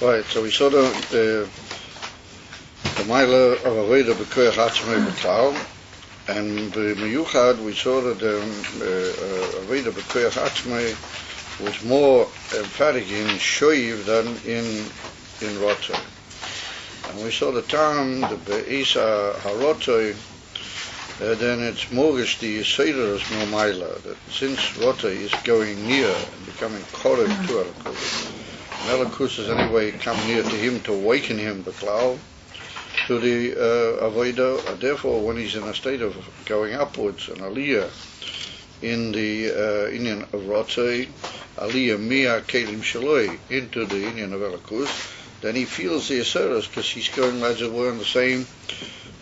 Right, so we saw the Maila of Avodah B'Koyach Atzmei B'Klal, and Meyuchad we saw that Avodah B'Koyach Atzmei was more emphatic in Shoiv than in Rotzoi. And we saw the time, the Be'isa HaRotzoi, then it's Morgish the Yiseder is no Maila, that since Rotzoi is going near and becoming Koreb to Elikus, and Elikus is anyway come near to him to awaken him, B'Klal, to the Avodah, and therefore when he's in a state of going upwards, an Aliyah in the Inyan of Rotzoi, Aliyah Mia Kelim Shaloi, into the Inyan of Elikus, then he feels the Aseres because he's going, as it were, in the same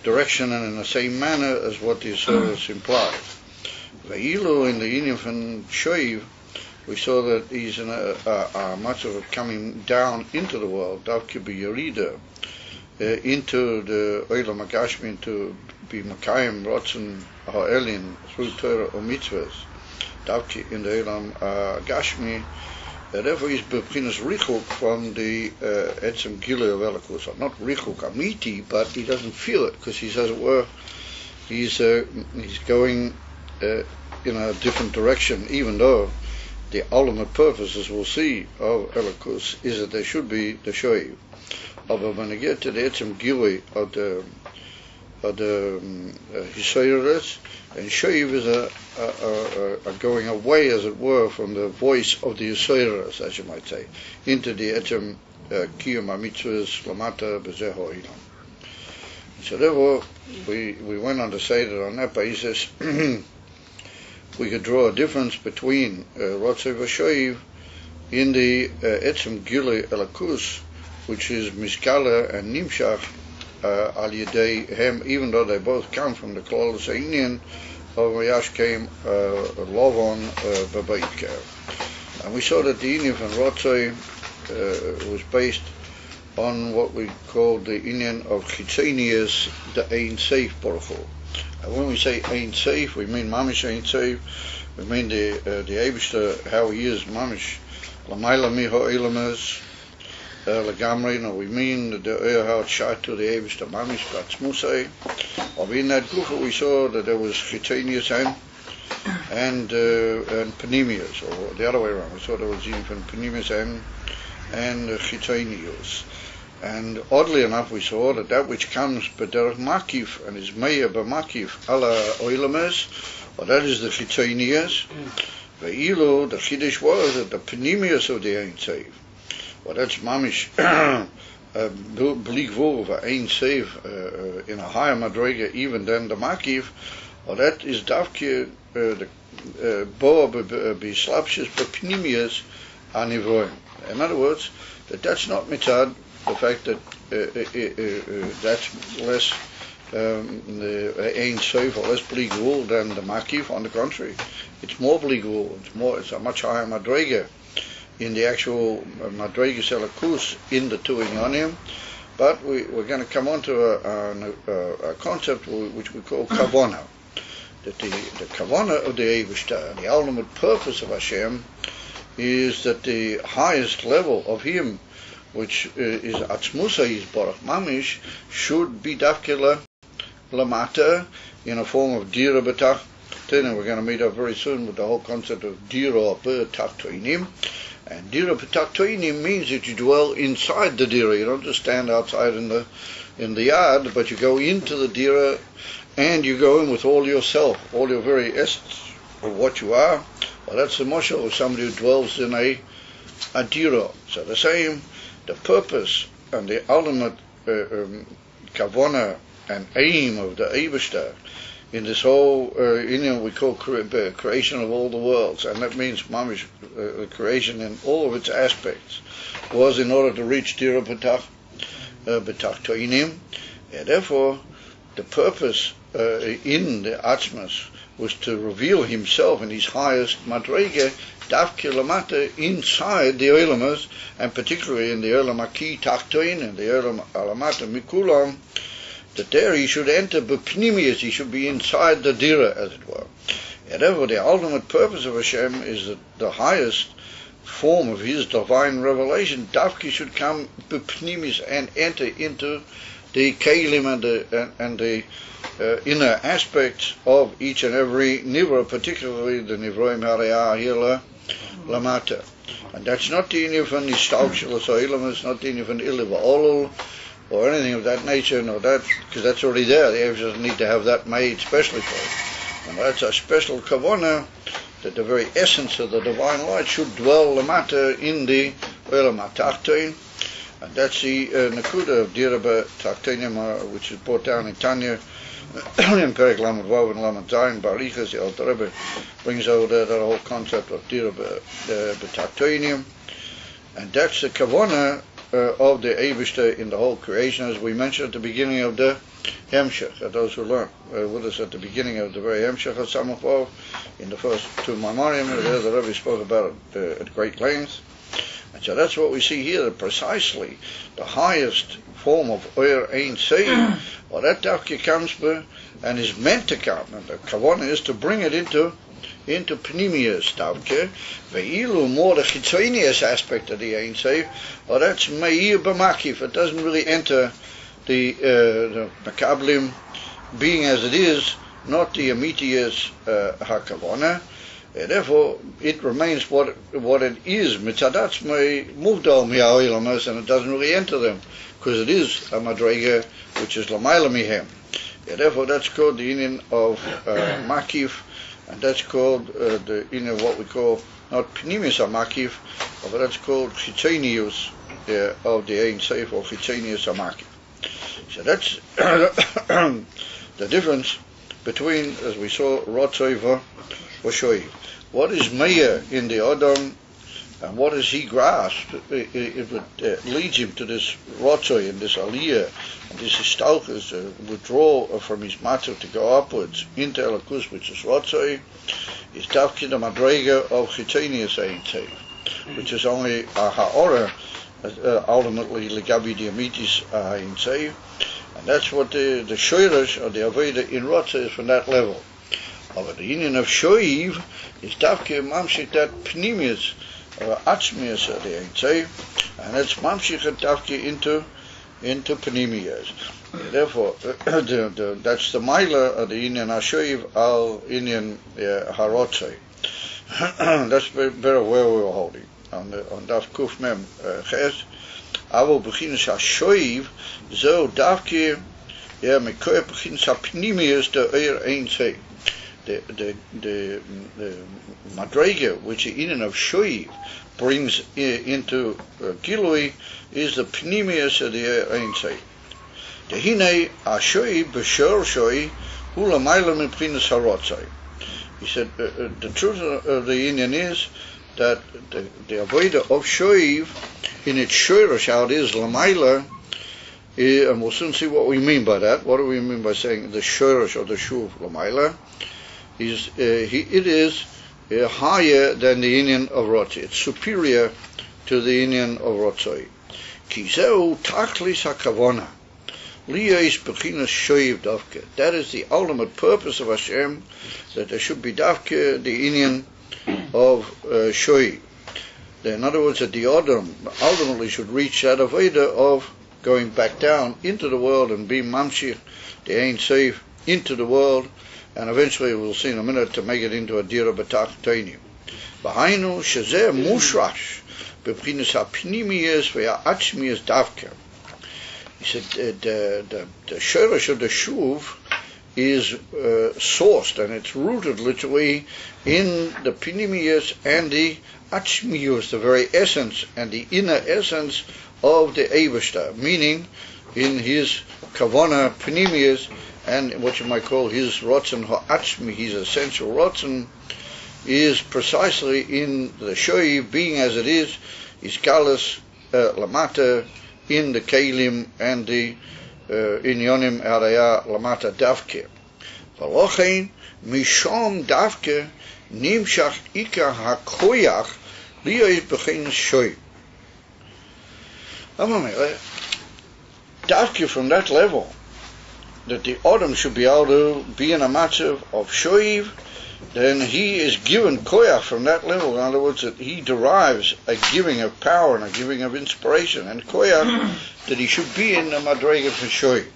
direction and in the same manner as what the Aseres implies. Ve'ilu, in the Inyan from Shoiv, we saw that he's in a much of a coming down into the world, Davki B'Yerida, into the Olam HaGashmi, to be Makayim Rotzen Ha'elin through Torah or Mitzvahs, Davki in the Olam HaGashmi. Therefore he's b'chinas richuk from the etzem gilui of Elikus. Not richuk amiti, but he doesn't feel it because he's, as it were, he's going in a different direction, even though the ultimate purpose, as we'll see, of Elikus is that there should be the shoiv. But when you get to the etzem gilui of the Hisoyeres, and Shoiv is a going away, as it were, from the voice of the Hisoyeres, as you might say, into the etzem kiyum hamitzvahs lamata b'zeh ha'olam. So therefore, we went on to say that on that basis we could draw a difference between Rotzoi v'Shoiv in the etzem gilui Elikus, which is Mishkala and Nimshach al Yedei Hem, even though they both come from the Klal Seinian of Yashkem Lovon Babaitker. And we saw that the Inyan from Rotzoi was based on what we call the Inyan of Chitzenius, the Ein Seif Baruch Hu. And when we say Ein Seif, we mean Mamish Ein Seif, we mean the Eibishter, how he is Mamish Lamaila Miho Elamas Lagamri. No, we mean the Eihard Shat to the Eibishter Mamish Batzmusay. Or in that group we saw that there was Chitzenius and Panemius, or the other way around. We saw there was even Panemius and Chitzenius. And oddly enough, we saw that which comes b'derech makif and is meya b'makif ala oilames, or that is the Chitzenius. Ve'ilu, the Chiddush was that the Panemius of the Ein Seif, well, that's mamish blig vur Ein Seif in a higher madrega even than the makif, or that is davke the bo b'slapshis b'pnimius anivroim. In other words, that's not mitzad the fact that that's less the Ein Seif or less blig vur than the makif. On the contrary, it's more blig vur. It's a much higher madrega in the actual Madregas Elikus in the two Inyanim. But we're going to come on to a concept which we call Kavona. That the Kavona of the Eibishter, the ultimate purpose of Hashem, is that the highest level of Him, which is Atzmusa Yisborach Mamish, should be Dafkela Lamata in a form of Dira B'tach. And we're going to meet up very soon with the whole concept of Dira or B'tach Toinim. And Dira B'tach Toinim means that you dwell inside the Dira. You don't just stand outside in the yard, but you go into the Dira and you go in with all yourself, all your very essence of what you are. Well, that's the moshel of somebody who dwells in a Dira. So the same, the purpose and the ultimate kavona and aim of the Eibishter in this whole Inyan we call creation of all the worlds, and that means mamish creation in all of its aspects, was in order to reach Dira B'tach Toinim. And therefore, the purpose in the Atzmas was to reveal himself in his highest madrega, Davke Lamata, inside the Olamas, and particularly in the Olam Haki Tachtoin and the Olam Alamata Mikulam, that there he should enter b'pnimius, he should be inside the Dira, as it were. And therefore the ultimate purpose of Hashem is that the highest form of his divine revelation, Dafki should come b'pnimis and enter into the kelim and the inner aspects of each and every nivra, particularly the nivroim haraya hila lamata. And that's not the inyan from the stalkshalas or ilamas, not the inyan from the iliva olul or anything of that nature, no, that, because that's already there. The Eivus doesn't need to have that made specially for it. And that's a special kavanah, that the very essence of the divine light should dwell lamata in the olam hatachton. And that's the nakuda of diraba tachtonim, which is brought down in Tanya, in Perek Lamed Vav and Lamed Zayin, Barichas, the Alter Rebbe brings out that whole concept of diraba tachtonim. And that's the kavanah of the Eibishter in the whole creation, as we mentioned at the beginning of the Hemshech. Those who learned with us at the beginning of the very Hemshech of Samach Vav, in the first two Maamarim, there the Rebbe spoke about it at great length. And so that's what we see here, that precisely the highest form of Oyer Ein Seir, or that Dafki comes and is meant to come, and the Kavanah is to bring it into Pnimius Dafke, Ve'ilu, more the Chitzonius aspect of the Ein Seir, or that's Meir B'makif. It doesn't really enter the Makablim being as it is, not the Amitius HaKavanah. Therefore, it remains what it is. Mitzadatz may muvdal mi'a'ilamas, and it doesn't really enter them, because it is a madrega which is lamayla mihem. Therefore, that's called the inyan of makif, and that's called the inyan of what we call not pnimis makif, but that's called chitzenius of the Ein Seif, or chitzenius makif. So that's the difference between, as we saw, Rotzoiva or Shoiv. What is Meir in the Adam, and what does he grasp? It leads him to this Rotzoi and this Aliyah, and this Istalkus, withdrawal from his matter to go upwards into Elakus, which is Rotzoi, is Dafki the Madrega of Chitzenius Ein Seif, which is only a Ha'ora, ultimately Legabi Diamitis Ein Seif, and that's what the Shoirish or the Aveda in Rotzoi is from that level. But the union of Shoiv is Dafke Mamshik that Pnimius or Atzmius of the Ein Seif, and that's Mamshik Dafke into Pnimius. Therefore, that's the Maila of the union Shoiv al union Harotzei. That's very where we were holding on Daf Kuf Mem Ches. Avo Bechinas HaShoiv Zo Dafke Mekoy Bechinas HaPnimius the Oyer Ein Seif. The Madrega, which the Inyan of Shoiv brings into Gilui, is the Pnimius of the Ein Seif. The Hine HaShoiv B'Shor Shoi Hula Maila Mipchinas HaRotzai. He said the truth of the Inyan is that the Avodah of Shoiv, in its Shoirish, how it is Lamaila, and we'll soon see what we mean by that. What do we mean by saying the Shoirish or the Shuv Lamaila? It is higher than the Inyan of Rotzoi. It's superior to the Inyan of Rotzoi. Kizeu taklis hakavona liyais bechinas shoiv dafke. That is the ultimate purpose of Hashem, that there should be dafke, the Inyan of shoiv. In other words, that the Adam ultimately should reach that Aveda of going back down into the world and be mamshich, the Ein Seif, into the world, and eventually we'll see in a minute to make it into a dira b'tachtonim. B'hainu shezeh mushrash b'pchinas ha'pnimiyas ve'ha'atzmiyas davke. He said the shorish of the shuv is sourced, and it's rooted literally in the pnimiyas and the atzmiyus, the very essence and the inner essence of the Eibishter, meaning in his kavana pnimiyas, and what you might call his rotzen ha'atzmi, his essential rotzen, is precisely in the shoiv, being as it is galus lamata, in the kelim and the inyonim araya lamata davke. V'lochein mishom davke nimshach ika hakoyach liyos b'chein shoiv. Davke from that level, that the Adam should be able to be in a matzav of shoiv, then he is given koyach from that level. In other words, that he derives a giving of power and a giving of inspiration and koyach that he should be in the madrega for shoy.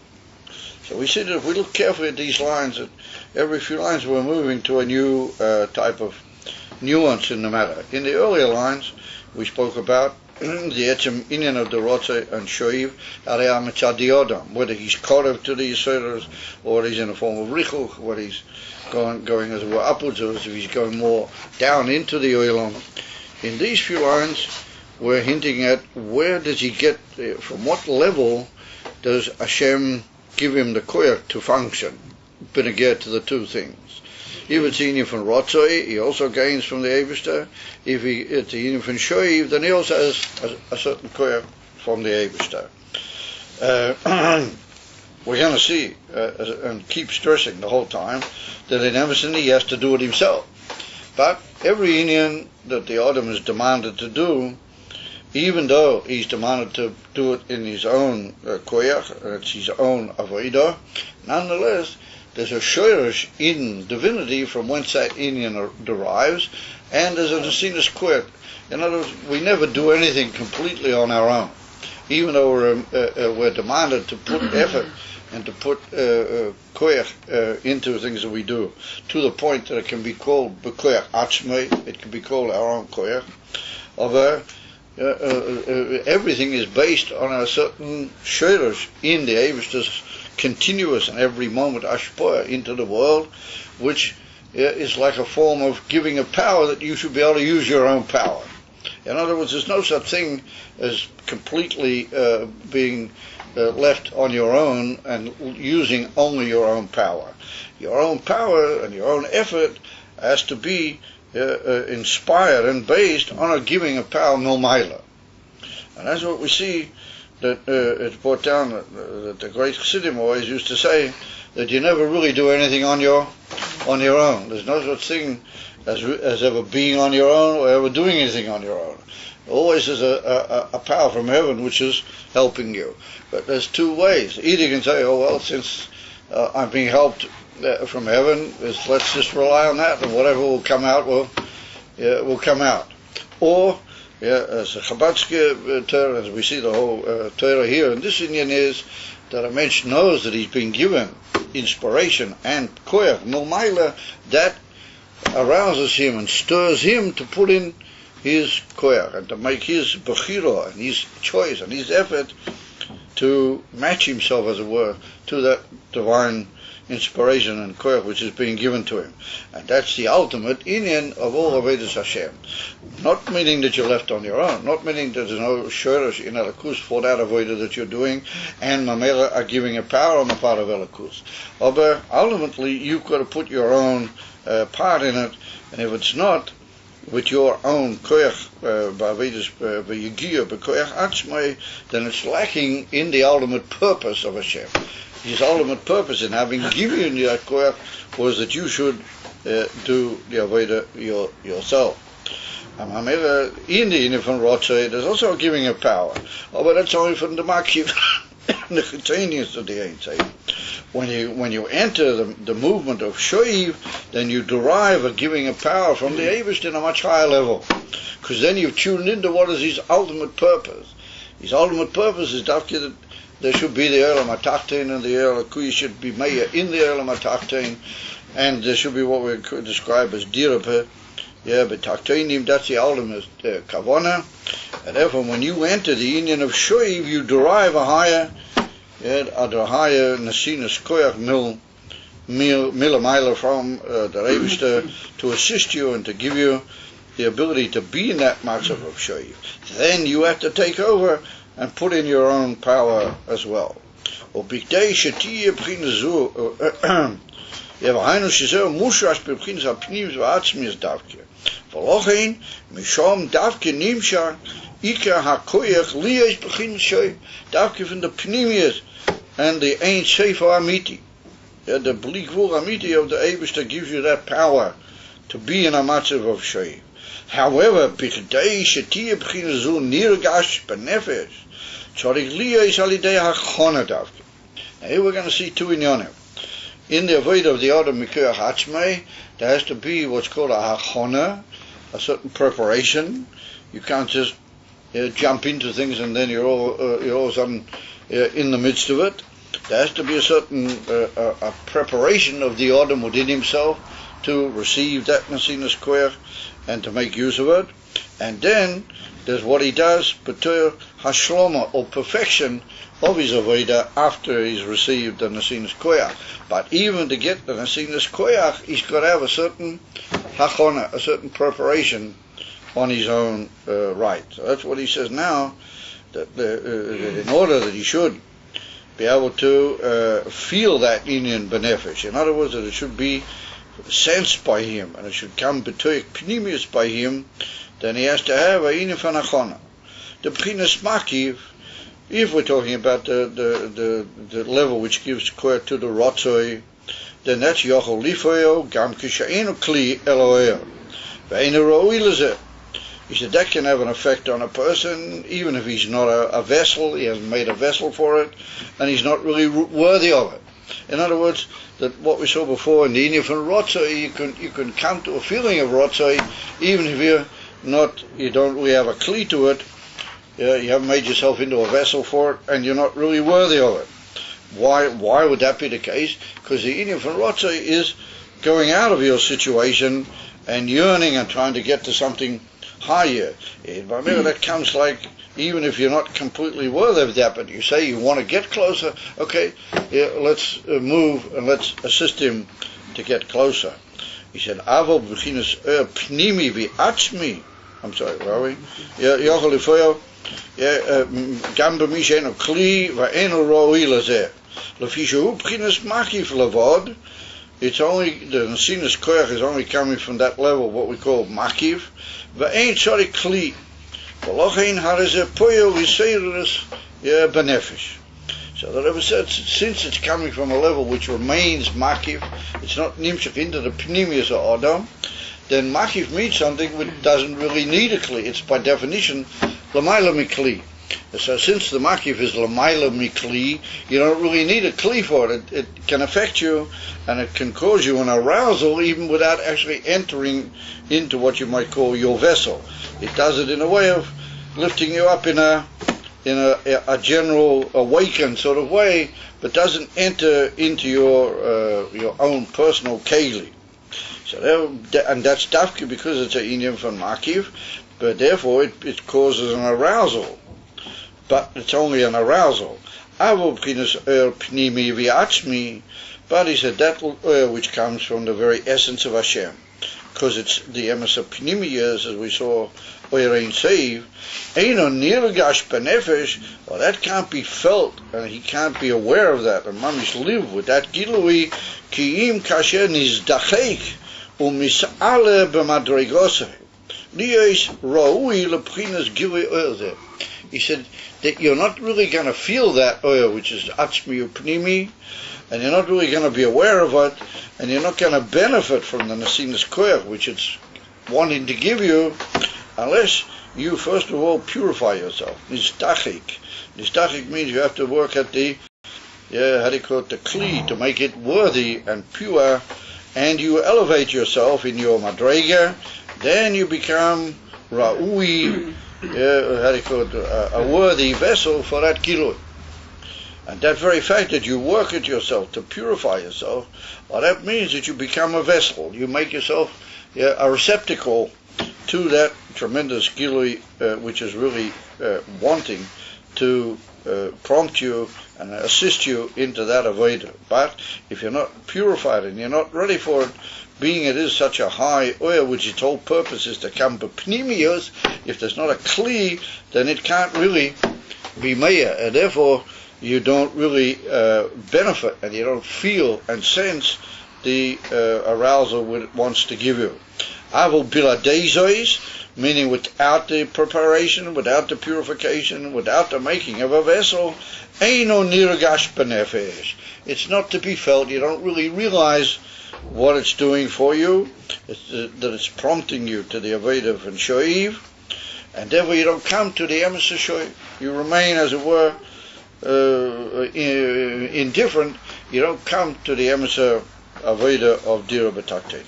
So we see that if we look carefully at these lines, that every few lines we're moving to a new type of nuance in the matter. In the earlier lines, we spoke about the etzem inyan of the rotze and shoiv, arei mitzad adam, whether he's korev to the yisoders, or he's in a form of richuch, whether he's going as it were upwards, or if he's going more down into the oilom. In these few lines, we're hinting at where does he get, from what level does Hashem give him the koyach to function, beneged to the two things. If it's inyan from rotzoi, he also gains from the Eibishter. If it's inyan from shoiv, then he also has a certain koyach from the Eibishter. We're going to see, and keep stressing the whole time, that in everything he has to do it himself. But every inyan that the Adam is demanded to do, even though he's demanded to do it in his own koyach, it's his own avodah, nonetheless, there's a shoyrish in divinity from whence that inyan derives, and there's an asinus koyach. In other words, we never do anything completely on our own, even though we're demanded to put effort and to put koyach into things that we do, to the point that it can be called b'koyach atzmei, it can be called our own koyach. Everything is based on a certain shoyrish in the Eibishter's continuous and every moment ashpoah into the world, which is like a form of giving a power that you should be able to use your own power. In other words, there's no such thing as completely being left on your own and using only your own power. Your own power and your own effort has to be inspired and based on a giving of power milmaila. And that's what we see, that it's brought down that the great Chassidim always used to say that you never really do anything on your own. There's no such thing as ever being on your own or ever doing anything on your own. Always there's a power from heaven which is helping you. But there's two ways. Either you can say, oh well, since I'm being helped from heaven, let's just rely on that, and whatever will come out will come out. Or as a Chabadske Torah, as we see the whole Torah here, and this inyan is that a mensch knows that he's been given inspiration and koyach, milmaila, that arouses him and stirs him to put in his koyach and to make his bechira and his choice and his effort to match himself, as it were, to that divine inspiration and koyach which is being given to him. And that's the ultimate inyan of all Avodas Hashem. Not meaning that you're left on your own, not meaning that there's no shoresh in Elikus for that avodah that you're doing, and Mamela are giving a power on the part of Elikus. But ultimately, you've got to put your own part in it, and if it's not with your own koyach, then it's lacking in the ultimate purpose of Hashem. His ultimate purpose in having given you that koyach was that you should do the avodah yourself. In the Inifan Rotzei, there's also giving of power. But that's only from the Makiv, the Chitanius of the Ein Sof. When you enter the movement of Shoiv, then you derive a giving of power from the Eibishter in a much higher level. Because then you've tuned into what is his ultimate purpose. His ultimate purpose is that there should be the Olam HaTachtein, and the Olam HaKuyi should be Meir in the Olam HaTachtein, and there should be what we could describe as Dirapeh. But Tachteinim, that's the ultimate Kavana. And therefore, when you enter the inyan of Shoiv, you derive a higher Nasinus Koyach Milamayla from the Eibishter to assist you and to give you the ability to be in that matzav of Shoiv. Then you have to take over and put in your own power as well. V'lochein mishom davke nimsha ikar hakoyach liyes b'chin shoy, davke from the pnimius and the Ein Sof Amiti. The Bligvul Amiti of the Eibishter gives you that power to be in a matzav of shoy. However, b'chdei shetiyeh b'chin zu nirgash b'nefesh tzarich liyes alidei hachona davke. Now here we're going to see two inyanim. in the avoid of the Adam Mikuach Atzmei, there has to be what's called a hachona, a certain preparation. You can't just jump into things and then you're all of a sudden in the midst of it. There has to be a certain a preparation of the Adam within himself to receive that Nesinas Koach and to make use of it. And then there's what he does, Betur Hashloma, or perfection of his Avodah after he's received the Nesinas Koach. But even to get the Nesinas Koach, he's got to have a certain hachona, a certain preparation on his own right. So that's what he says now, that in order that he should be able to feel that inyan benefesh. In other words, that it should be sensed by him, and it should come betoich pnimius by him, then he has to have a inyan van hachona. The b'chinas makiv, if we're talking about the level which gives koach to the rotzoi, then that's yochol lifoyo gam kishainu kli eloeo ve'enu ro'i lezeh. He said that can have an effect on a person, even if he's not a vessel, he hasn't made a vessel for it, and he's not really worthy of it. In other words, that what we saw before in the inyan from rotzoi, you can come to a feeling of rotzoi, even if you don't really have a kli to it. You haven't made yourself into a vessel for it, and you're not really worthy of it. Why would that be the case? Because the inyan from rotzoi is going out of your situation and yearning and trying to get to something higher. That comes like, even if you're not completely worthy of that, but you say you want to get closer, okay, let's move and let's assist him to get closer. He said, Avo b'chinas pnimi v'atzmi. I'm sorry, where are we? Yochel lifoyo gam b'mi she'enu kli v'enu ro'i lezeh. Lefi shehu b'chinas makif levod. It's only, the Nesinas Koach is only coming from that level, what we call makiv. V'ein tzori kli. V'lochein harezeh poyo v'seiris benefesh. So the Rebbe said, since it's coming from a level which remains makiv, it's not nimshach into the pnimius of Adam, then makiv means something which doesn't really need a kli. It's by definition l'mayla mikli. So since the makiv is l'mayla mikli, you don't really need a kli for it. It can affect you, and it can cause you an arousal even without actually entering into what you might call your vessel. It does it in a way of lifting you up in a general awakened sort of way, but doesn't enter into your own personal keli. So and that's dafki because it's an inyan from makiv, but therefore it causes an arousal. But it's only an arousal. But he said that oil which comes from the very essence of Hashem, because it's the emes of pnimiyas, as we saw, oirein seiv, eino nirgash benefesh, well, that can't be felt, and he can't be aware of that, and mamish live with that gilui, ki im kasher nizdachek, umis'ale b'madregoseh, liyos ra'ui lebchinas gilui oil there. He said that you're not really going to feel that oil, which is atzmi upnimi, and you're not really going to be aware of it, and you're not going to benefit from the Nesinas Koach, which it's wanting to give you, unless you first of all purify yourself. Nizdachik. Nizdachik means you have to work at the, how do you call it, the kli, to make it worthy and pure, and you elevate yourself in your madrega, then you become ra'ui, how do you call it, a worthy vessel for that gilui. And that very fact that you work at yourself to purify yourself, well, that means that you become a vessel. You make yourself a receptacle to that tremendous gilui, which is really wanting to prompt you and assist you into that avodah. But if you're not purified and you're not ready for it, being it is such a high oil, which its whole purpose is to come b'pnimios, if there's not a kli, then it can't really be meya, and therefore you don't really benefit, and you don't feel and sense the arousal it wants to give you. Avol biladezois, meaning without the preparation, without the purification, without the making of a vessel, eino nirgash benefesh. It's not to be felt. You don't really realize what it's doing for you, that it's prompting you to the avodah and shoiv, and therefore you don't come to the emes of shoiv. You remain, as it were, indifferent. you don't come to the emissaire avodah of dira b'taktenim.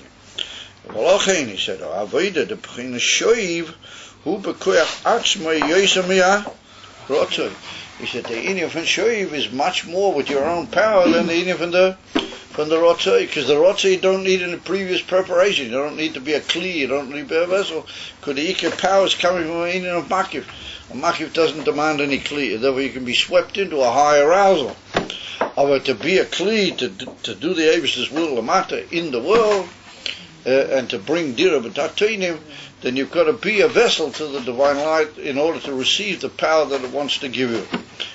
V'lochein, he said, avodah the b'china shoiv hu b'koyach atzmai yosamiyah rotzoi. He said the inyan from shoiv is much more with your own power than the inyan from the rotzoi, because the rotzoi don't need any previous preparation. You don't need to be a kli, you don't need to be a vessel, because the ikar power is coming from the inyan of makif. A makif doesn't demand any kli, therefore you can be swept into a high arousal. But to be a kli, to do the Eibishter's will lamata in the world, and to bring dira b'taktonim, then you've got to be a vessel to the divine light in order to receive the power that it wants to give you.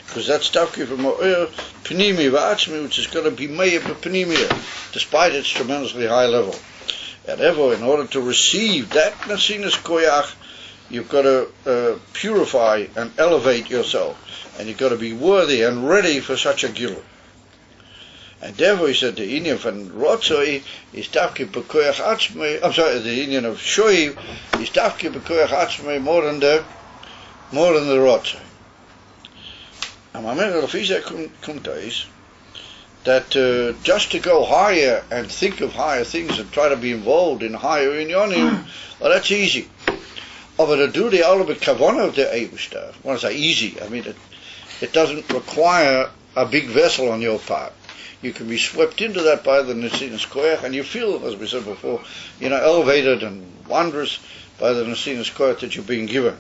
Because that's tafki from Pnimi v'atzmi, which is going to be meir b'pnimiyah, despite its tremendously high level. And therefore, in order to receive that nasinas koyach, you've got to purify and elevate yourself, and you've got to be worthy and ready for such a gilui. And therefore he said the inyan from rotzoi is tafki b'koyach atzmei. I'm sorry, the inyan of shoiv is tafki b'koyach atzmei more than the rotzoi. And my man Rafisa Kumta is that just to go higher and think of higher things and try to be involved in higher inyanim, well, that's easy. But to do the ultimate kavanah of the Eibishter, when I say easy, I mean it doesn't require a big vessel on your part. You can be swept into that by the Nesinas Koyach, and you feel, as we said before, elevated and wondrous by the Nesinas Koyach that you're being given.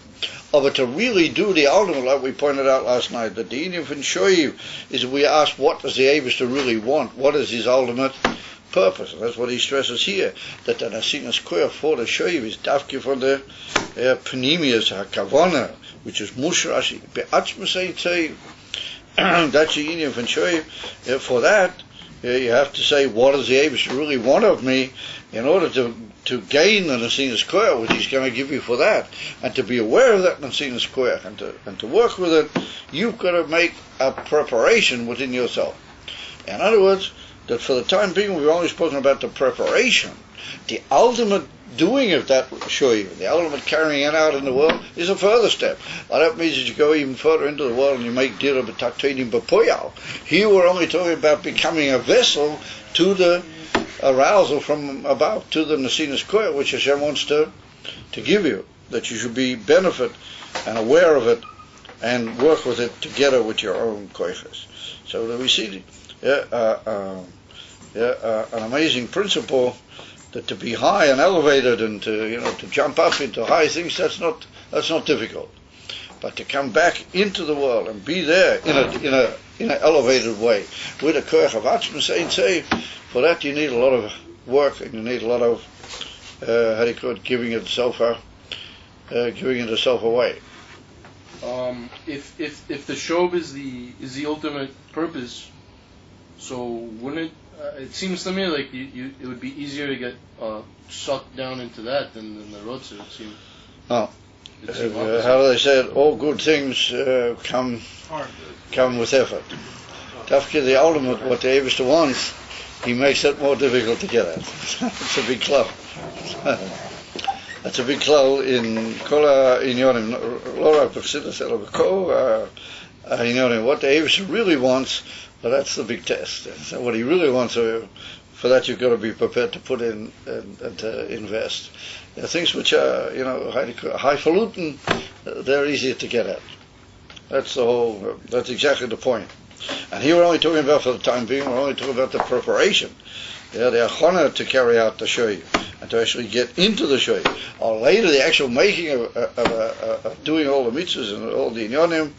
But to really do the ultimate, like we pointed out last night, that the inyan from Shoiv is we ask, what does the Eibishter really want? What is his ultimate purpose? And that's what he stresses here, that the Nesinas Koyach for the Shoiv is dafki from the Pnimiyas HaKavana, which is Mushrashi, Be'atzmasei Tzei. That's the inyan from Shoiv. For that, you have to say, what does the Eibishter really want of me in order to gain the Nesinas Koyach, which he's going to give you for that, and to be aware of that Nesinas Koyach, and to work with it, you've got to make a preparation within yourself. In other words, that for the time being, we've only spoken about the preparation. The ultimate doing of that shoiv, the ultimate carrying it out in the world, is a further step. Well, that means that you go even further into the world and you make dira b'taktonim b'poyal. Here we're only talking about becoming a vessel to the arousal from above, to the Nesinas Koyach, which Hashem wants to give you, that you should be benefit and aware of it and work with it together with your own koyches. So that we see an amazing principle, that to be high and elevated and to jump up into high things, that's not difficult. But to come back into the world and be there in an elevated way with a koyach of atzmas ein say, for that you need a lot of work, and you need a lot of giving yourself away. If the shov is the ultimate purpose, so wouldn't it? It seems to me like it would be easier to get sucked down into that than the rotzah. It seems. Oh. How do they say it? All good things come with effort. Tafki, the ultimate, what the Eibishter wants, he makes it more difficult to get at. It's a big club. That's a big club in Kola Inyonim, Lora Pachsidus Elabako Inyonim. What the Eibishter really wants, well, that's the big test. So what he really wants, for that you've got to be prepared to put in and to invest. Things which are, highfalutin, they're easier to get at. That's exactly the point. And here we're only talking about, for the time being, we're only talking about the preparation. The achona to carry out the shoy, and to actually get into the shoy. Or later, the actual making of doing all the mitzvahs and all the inyonim,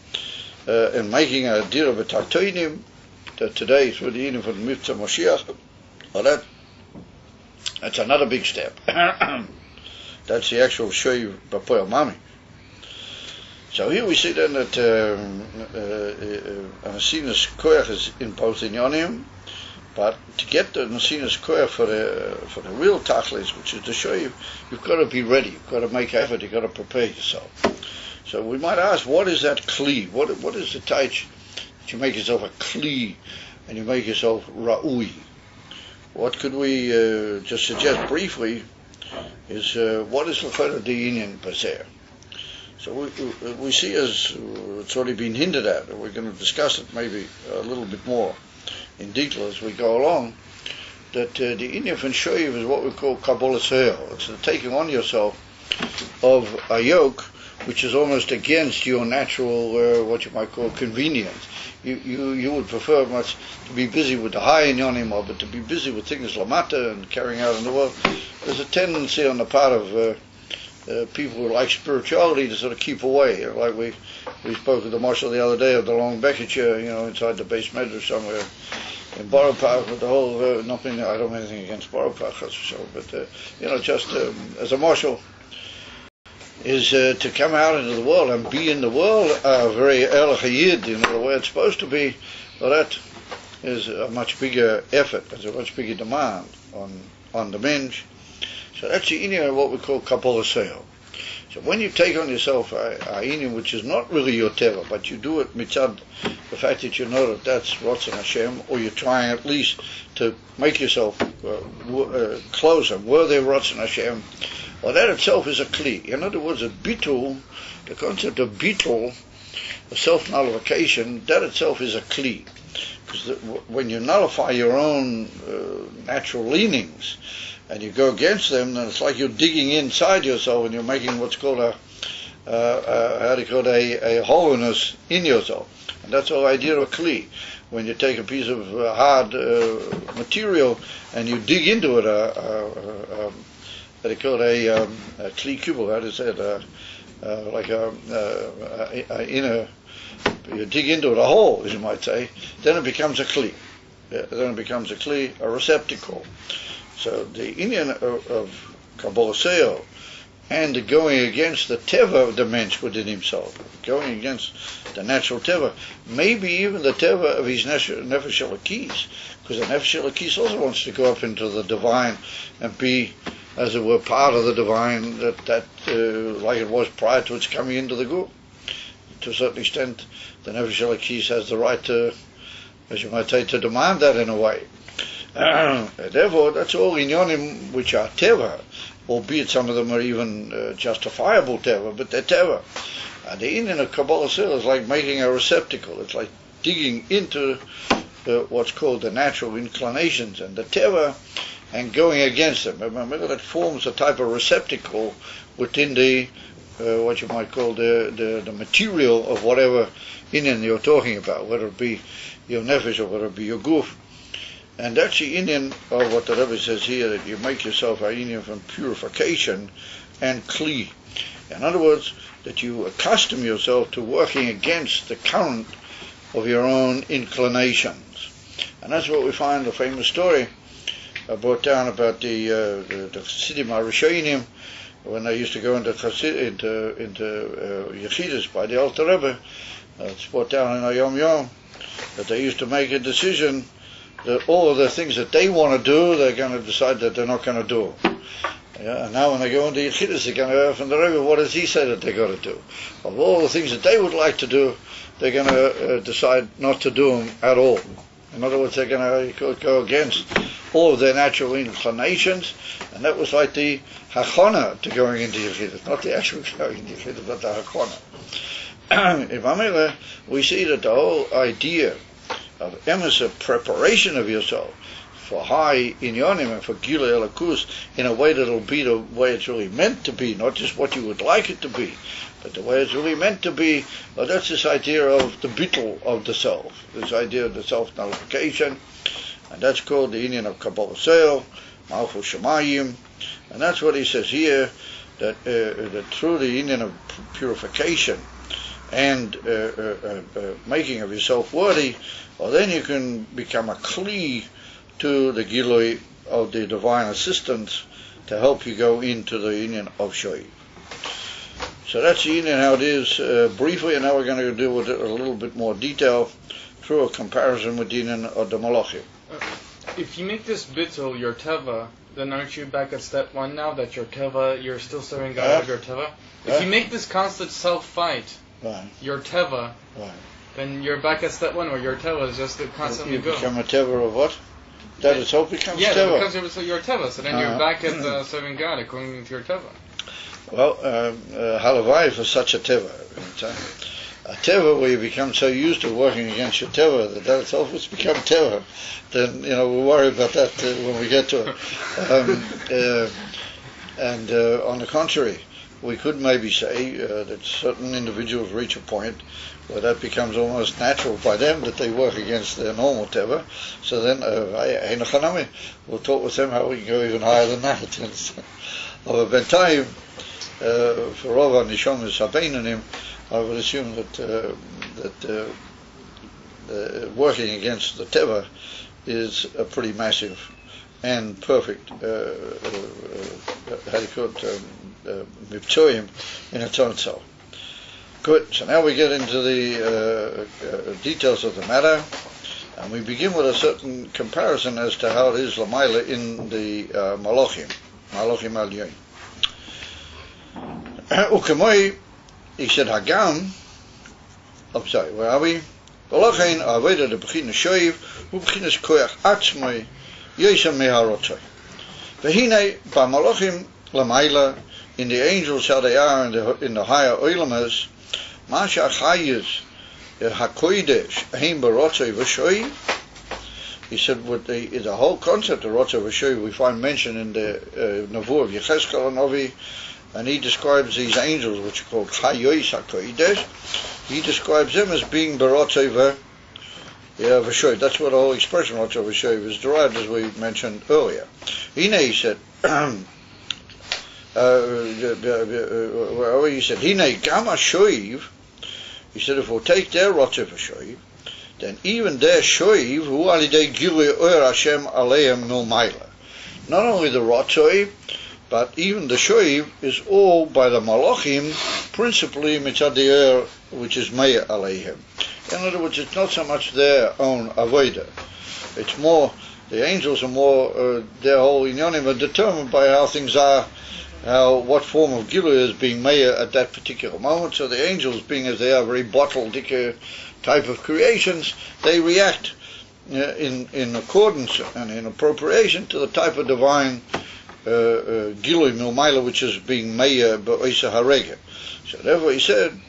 and making a dira b'taktonim, that today through the inyan for the mitzvah Moshiach, well, that's another big step. That's the actual shoy b'poel mami. So here we see then that Nesinas Koyach is in both inyonim, but to get the Nesinas Koyach for the real tachlis, which is the shoy, you've got to be ready. You've got to make effort. You've got to prepare yourself. So we might ask, what is that kli? What is the taich that you make yourself a kli and you make yourself ra'ui? What could we just suggest briefly is what is l'chayra the inyan b'zeh? So we see, as it's already been hinted at, and we're going to discuss it maybe a little bit more in detail as we go along, that the Inyan von Shoiv is what we call Kabbalah Seil. It's the taking on yourself of a yoke which is almost against your natural, what you might call, convenience. You would prefer much to be busy with the high inyanim, but to be busy with things lamata and carrying out in the world. There's a tendency on the part of people who like spirituality to sort of keep away. Like we spoke with the marshal the other day of the long Beketcher, inside the base medrash somewhere in Borough Park with the whole, nothing, I don't have anything against Borough Park, but, just as a marshal, is to come out into the world and be in the world very Erlich Hayid, the way it's supposed to be. Well, that is a much bigger effort, it's a much bigger demand on the mensch. So that's the inyan of what we call Kabbalah Seil. So when you take on yourself a inyan which is not really your teva, but you do it mitzad the fact that you know that that's Ratzon Hashem, or you're trying at least to make yourself closer, worthy of Ratzon Hashem, well, that itself is a kli. In other words, a bitul, the concept of bitul, of self-nullification, that itself is a kli. Because when you nullify your own natural leanings, and you go against them, then it's like you're digging inside yourself and you're making what's called a hollowness in yourself. And that's the whole idea of a kli. When you take a piece of hard material and you dig into it, they call it a kli kubel, how do you say it, like you dig into it, a hole, as you might say, then it becomes a kli. Then it becomes a kli, a receptacle. So the inyan of Kabbalah Seil and the going against the teva of the mensch within himself, going against the natural teva, maybe even the teva of his nefesh elokis, because the nefesh elokis also wants to go up into the divine and be, as it were, part of the divine that like it was prior to its coming into the guf. To a certain extent, the nefesh elokis has the right to, as you might say, to demand that in a way. Therefore, that's all inyanim which are teva, albeit some of them are even justifiable teva, but they're teva. And the inyan of Kabbalah Seil is like making a receptacle. It's like digging into what's called the natural inclinations and the teva and going against them. Remember, that forms a type of receptacle within the what you might call the material of whatever inyan you're talking about, whether it be your nefesh or whether it be your guf. And that's the inyan of what the Rebbe says here, that you make yourself a inyan from purification and kli. In other words, that you accustom yourself to working against the current of your own inclinations. And that's what we find the famous story brought down about the Chassidim HaRishonim, when they used to go into Yechidus by the Alter Rebbe. It's brought down in a Yom Yom, that they used to make a decision that all of the things that they want to do, they're going to decide that they're not going to do. Yeah, and now when they go into Yechidus, they're going to hear from the Rebbe, what does he say that they've got to do? Of all the things that they would like to do, they're going to decide not to do them at all. In other words, they're going to go against all of their natural inclinations, and that was like the hachana to going into Yechidus, not the actual going into Yechidus, but the hachana. In Mamela, we see that the whole idea of emes, of preparation of yourself for high inyanim and for gilui elokus in a way that'll be the way it's really meant to be, not just what you would like it to be, but the way it's really meant to be. Well, that's this idea of the bittul of the self, this idea of the self-nullification, and that's called the inyan of Kabbalah Seil, Malchus Shemayim, and that's what he says here, that through the inyan of purification and making of yourself worthy, well, then you can become a kli to the gilui of the divine assistance to help you go into the inyan of Shoiv. So that's the inyan how it is briefly, and now we're going to deal with it a little bit more detail through a comparison with the inyan of the Malachim. If you make this bittul your teva, then aren't you back at step one now, that your teva, you're still serving God of your teva? If you make this constant self-fight, right, your teva, right, then you're back at step one, where your teva is just to constantly go. You become a teva of what? That itself becomes teva. Yeah, it becomes your teva, so then you're back at serving God according to your teva. Well, halavai for such a teva. a teva where you become so used to working against your teva that itself has become teva, then we'll worry about that when we get to it. And on the contrary, we could maybe say that certain individuals reach a point where that becomes almost natural by them that they work against their normal teva. So then, we'll talk with them how we can go even higher than that. But b'intayim, for Rov Nishomas Habeinanim, I would assume that working against the teva is a pretty massive and perfect miptoim in its own self. Good. So now we get into the details of the matter, and we begin with a certain comparison as to how it is Lamaila in the Malachim Alyon. Ukemoi, he said Hagam. I'm sorry, where are we? V'lochein aveda de b'chinas shoiv u'b'chinas koyach atzmoi yosem meharotzoi. V'hinei b'malachim Lamaila, in the angels how they are in the higher olamas, Masha Chayis Hakoidesh Heim Barotzoi V'Shoiv. He said with the whole concept of Rotzoi V'Shoiv we find mentioned in the Nevuah of Yechezkel Hanavi, and he describes these angels which are called Chayos HaKoidesh. He describes them as being Barotzoi V'Shoiv. That's what the whole expression Rotzoi V'Shoiv is derived, as we mentioned earlier. He said he said, Hinei Gama Shoiv. He said, if we'll take their Rotzei V'Shoiv, then even their Shoiv, Hu Alidei Gilui Oyer Hashem Aleim Milmaila. Not only the Rotzei, but even the Shoiv is all by the Malachim, principally Mitzad Oyer, which is Meir Aleihim. In other words, it's not so much their own Avodah. It's more, the angels are more, their whole inyanim are determined by how things are, what form of Gilui is being Meir at that particular moment. So the angels, being as they are very bottled type of creations, they react in accordance and in appropriation to the type of divine Gilui Milmaila which is being Meir B'Oisa Harega. So therefore he said,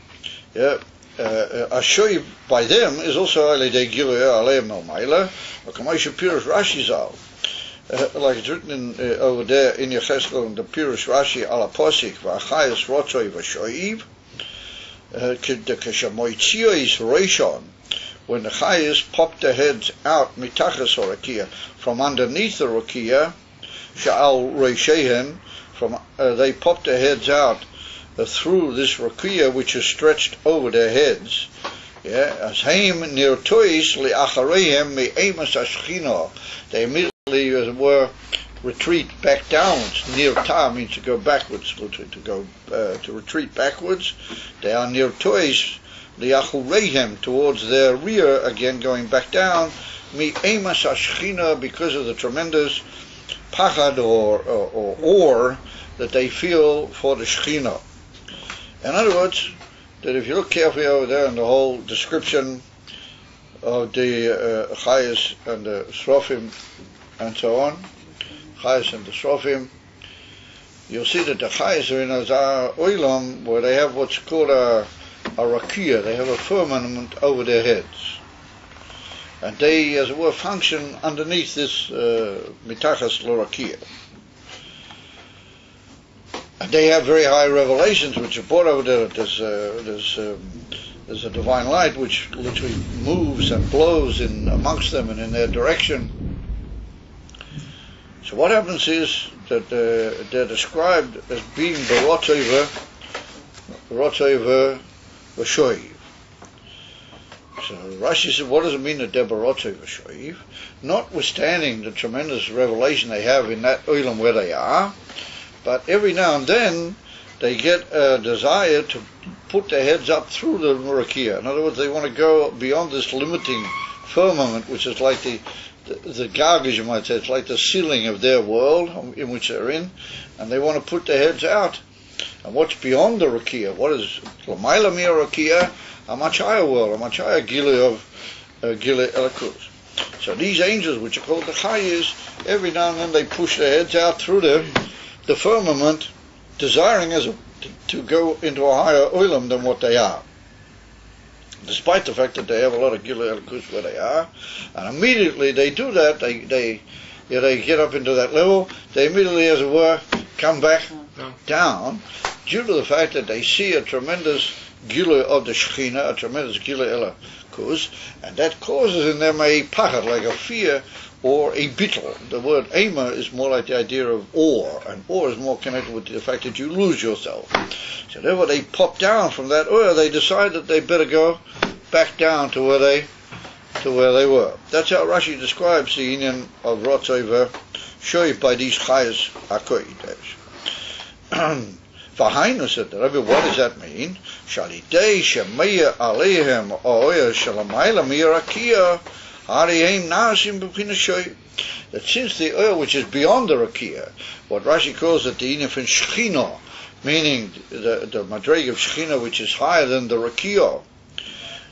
Ashoy by them is also Alidei Gilui Aleim Milmaila, Akamoisha Pirush Rashi Zal. Like it's written in, over there in Yechezkel in the Pirush Rashi ala Posik v'achayas rotzoi v'shoiv keshamoitzios roishon, when the chayas popped their heads out mitachas orakia, from underneath the rakia, sha'al roishehen, from they popped their heads out through this rakia which is stretched over their heads. As heim near tois li'achareihem me'emas ashchina, they immediately as it were retreat back downwards. Near ta means to go backwards, to retreat backwards. They are near tois liachureihem, towards their rear, again going back down. Mi emas ashchina, because of the tremendous pachad or awe that they feel for the Shechina. In other words, that if you look carefully over there in the whole description of the Chayas and the Srofim and so on, Chayas and the Srofim, you'll see that the Chayas are in Azar Oilam, where they have what's called a rakia, they have a firmament over their heads. And they, as it were, function underneath this mitachas l'rakia. And they have very high revelations which are brought over there. There's a divine light which literally moves and blows in amongst them and in their direction. So what happens is that they're described as being Barotzei V'Shoiv. So Rashi said, what does it mean that they're Barotzei V'Shoiv? Notwithstanding the tremendous revelation they have in that Olam where they are, but every now and then they get a desire to put their heads up through the Murakia. In other words, they want to go beyond this limiting firmament, which is like the garbage, you might say. It's like the ceiling of their world in which they're in, and they want to put their heads out. And what's beyond the Rakia? What is L'mayla mi Rakia? A much higher world, a much higher Gilui of Gilui Elikus. So these angels, which are called the Chayis, every now and then they push their heads out through the firmament, desiring to go into a higher olam than what they are. despite the fact that they have a lot of Gilui Elokus where they are, and immediately they do that, they get up into that level, they immediately, as it were, come back down, due to the fact that they see a tremendous Gilui of the Shekhinah, a tremendous Gilui Elokus, and that causes in them a pachad, like a fear, or a bittul. The word ema is more like the idea of awe, and awe is more connected with the fact that you lose yourself. So therefore they pop down from that they decide that they better go back down to where they were. That's how Rashi describes the union of Rotzover Shoiv by these Chayas HaKodesh. V'hainu, said the Rebbe, what does that mean? Shalidei shemeya aleihem o'oyer shalamayla miyarakia harihim nasim b'pina shoiv. That since the oil which is beyond the rakia, what Rashi calls it the union from Shechina, meaning the madreg of Shechina which is higher than the rakia,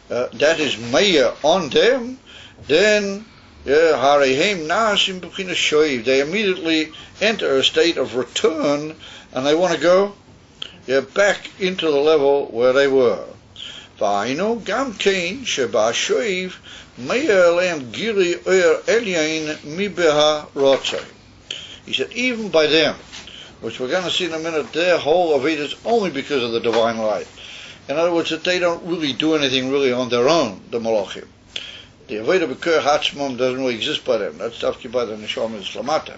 that is meya on them, then harihim nasim b'pina shoiv. They immediately enter a state of return, and they want to go back into the level where they were. V'ainu gam kein sheba shoiv meya aleim gili oyer elyain mibeha rotzai. He said, even by them, which we're going to see in a minute, their whole avodah is only because of the divine light. In other words, that they don't really do anything really on their own, the malachim. The avodah b'ker hatzmum doesn't really exist by them. That's dafki by the neshama islamata.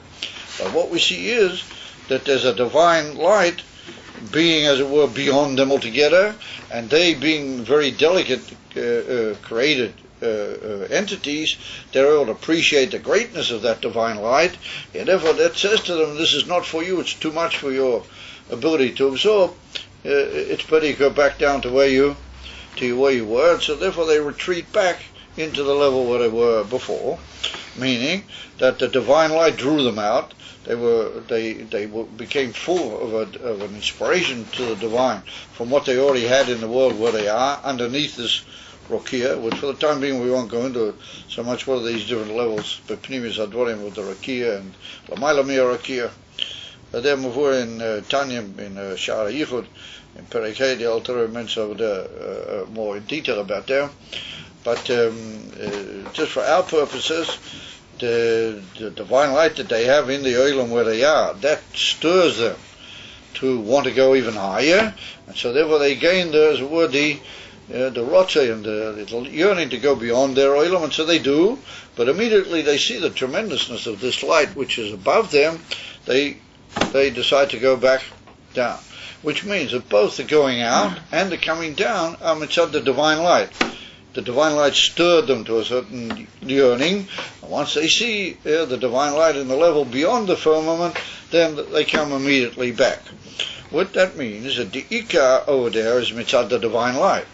But what we see is that there's a divine light being, as it were, beyond them altogether, and they being very delicate created entities, they're able to appreciate the greatness of that divine light, and therefore that says to them, this is not for you, it's too much for your ability to absorb, it's better you go back down to where you were, and so therefore they retreat back into the level where they were before, meaning that the divine light drew them out. They became full of an inspiration to the divine from what they already had in the world where they are underneath this Rakia, which for the time being we won't go into so much what are these different levels, but Pnimis Advarim with the Rakia and Lamayla Mia Rakia. There Mavur in Tanya in Sha'ar Yichud in Perek Hey, the Alter Rebbe mentions over there more in detail about them. But just for our purposes, the divine light that they have in the Olam where they are, that stirs them to want to go even higher, and so therefore they gain the rotzeh and the yearning to go beyond their Olam, and so they do, but immediately they see the tremendousness of this light which is above them, they decide to go back down, which means that both the going out and the coming down are mitzad the divine light. The divine light stirred them to a certain yearning, and once they see the divine light in the level beyond the firmament, then they come immediately back. What that means is that the ikar over there is mitzad the divine light,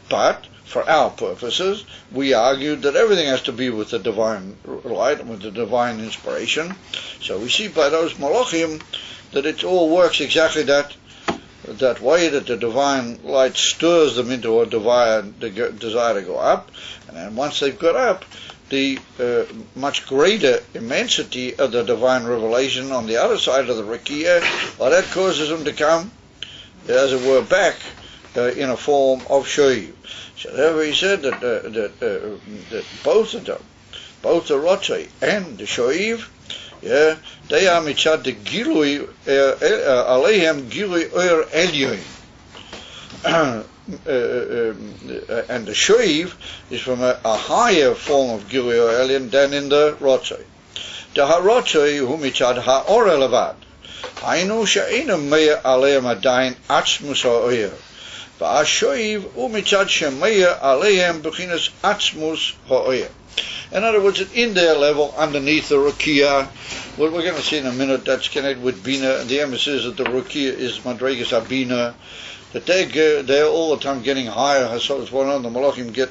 but for our purposes, we argued that everything has to be with the divine light and with the divine inspiration. So we see by those malachim that it all works exactly that way, that the divine light stirs them into a desire to go up, and then once they've got up, the much greater immensity of the divine revelation on the other side of the Rakia, well, that causes them to come, as it were, back in a form of Shoiv. So therefore he said that both of them, both the Rotzei and the Shoiv, they are mitzad the Gilui Aleihem Gilui Oyer Elyoin. And the Shoiv is from a higher form of Gilui Oyer Elyoin than in the Rotzei. The HaRotzei hu mitzad HaOr Elevad. Hainu she'einu meya Aleihem adayin atzmus HaOyer. VaHaShoiv hu mitzad shemeya Aleihem b'chinas atzmus HaOyer. In other words, in their level, underneath the Rakia, what we're going to see in a minute, that's connected with Bina. The emphasis that the Rakia is Madregas Abina, that they're all the time getting higher Hasogas. One of the Malachim get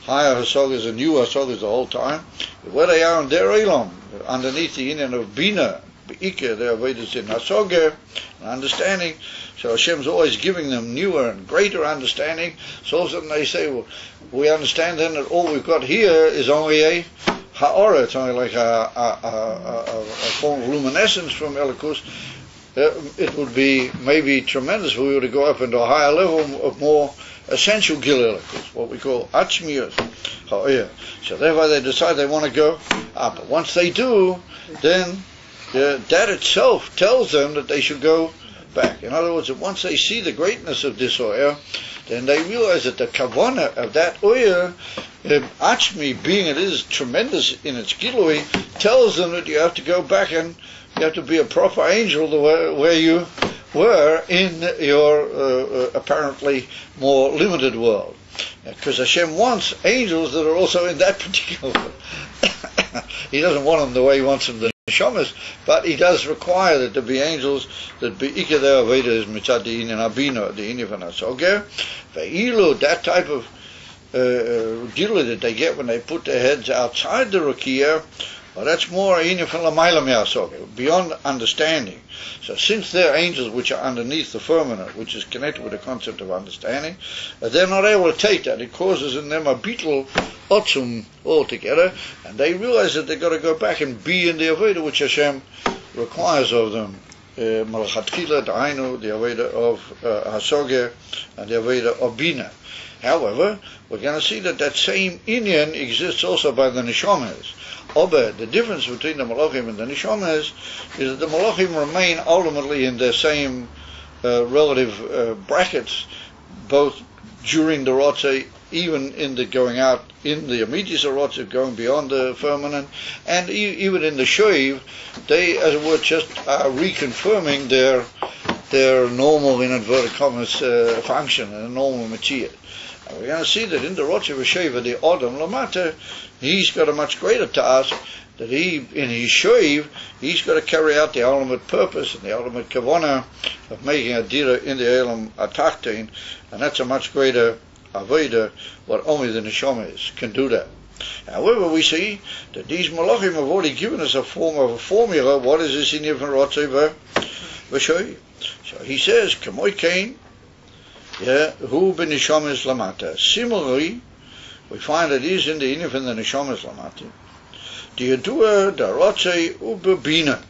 higher Hasogas and new Hasogas the whole time. Where they are in their Elam, underneath the union of Bina, Be'ikah, their Vedas in Hasoga, and understanding. So Hashem's always giving them newer and greater understanding. So all of a sudden they say, well, we understand then that all we've got here is only a ha'ora. It's only like a form of luminescence from Elikus. It would be maybe tremendous if we were to go up into a higher level of more essential Gil Elikus, what we call Achmius Ha'oyer. So therefore they decide they want to go up. But once they do, then that itself tells them that they should go back. In other words, that once they see the greatness of this Oyer, then they realize that the kavanah of that Oyer, Achmi, being it is tremendous in its Gilui, tells them that you have to go back and you have to be a proper angel the way you were in your apparently more limited world. Because Hashem wants angels that are also in that particular world. He doesn't want them the way he wants them the neshamas, but he does require that there be angels that be ikar their aveda is mitzad de'inyan abina, de'inyan v'nasoger, ve'ilu, that type of gilui that they get when they put their heads outside the rukiah. Well, that's more beyond understanding. So since they're angels which are underneath the firmament, which is connected with the concept of understanding, they're not able to take that. It causes in them a beetle otzum altogether, and they realize that they've got to go back and be in the Avodah which Hashem requires of them. Malachatchila, the Ainu, the Avodah of Hasoger, and the Avodah of Bina. However, we're going to see that that same inyan exists also by the Neshamas. Ober, the difference between the Malachim and the Neshamas is that the Malachim remain ultimately in their same relative brackets, both during the Rotzeh, even in the going out, in the Amitis Rotzeh, going beyond the firmament, and even in the Shoiv, they, as it were, just are reconfirming their normal, in inverted commas, function, and normal Machiah. We're going to see that in the Rotzeh V'Sheva, the Adam Lamata, he's got a much greater task, that he, in his Shoiv, he's got to carry out the ultimate purpose and the ultimate kavanah of making a dira in the Elam Atachtain, and that's a much greater Avodah, what only the Neshamas can do that. However, we see that these Malachim have already given us a form of a formula. What is this in Rotzeh V'Sheva? So he says, Kamoi Kain, who ben Neshamas Lamata. Similarly, we find that he's in the Inif and the Neshamas Lamata. The Yadua, the Rotzeh, Ubebina,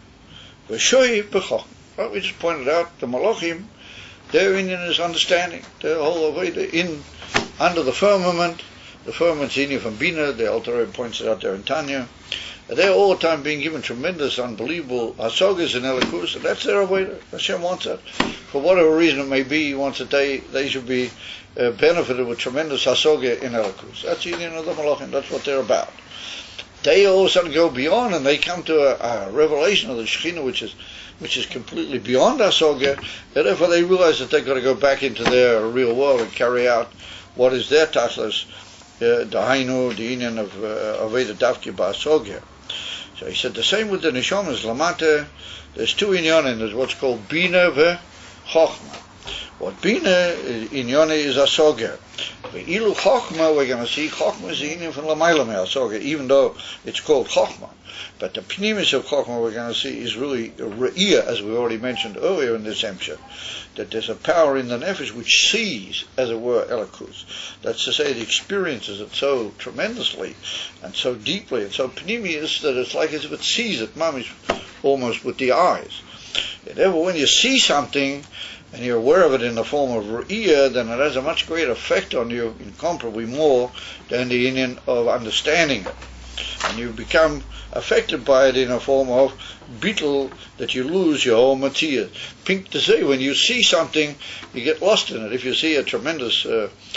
V'Shoi B'Chochma. Well, we just pointed out the Malachim, their Indian is understanding. The whole way in under the firmament's Inif and Bina, the Alter Rebbe points it out there in Tanya. They're all the time being given tremendous, unbelievable hasogas and elikus, and that's their way. Hashem wants that. For whatever reason it may be, he wants that they should be benefited with tremendous hasoga in elikus. That's the union of the Malachim. That's what they're about. They all of a sudden go beyond, and they come to a revelation of the Shekhinah, which is completely beyond hasoga, and therefore they realize that they've got to go back into their real world and carry out what is their tachlis, the Hainu, the union of Aveda Davki Ba'asogya. So he said the same with the Neshamas Lamata. There's two inyanim. There's what's called Bina V'Chochma. What Bina inyane is Asoger. Ve'ilu Chochma, we're going to see Chochma is the inyan from Lamayla Asoger, even though it's called Chochma. But the pnimis of Chochma we're going to see is really Re'iyah, as we already mentioned earlier in this Hemshah, that there's a power in the nefesh which sees, as it were, Elikus. That's to say, it experiences it so tremendously and so deeply and so pnimius that it's like as if it sees it, mamish, almost with the eyes. And therefore, when you see something and you're aware of it in the form of Re'iyah, then it has a much greater effect on you, incomparably more than the union of understanding it. And you become affected by it in a form of beetle that you lose your whole material. Pink to say, when you see something, you get lost in it. If you see a tremendous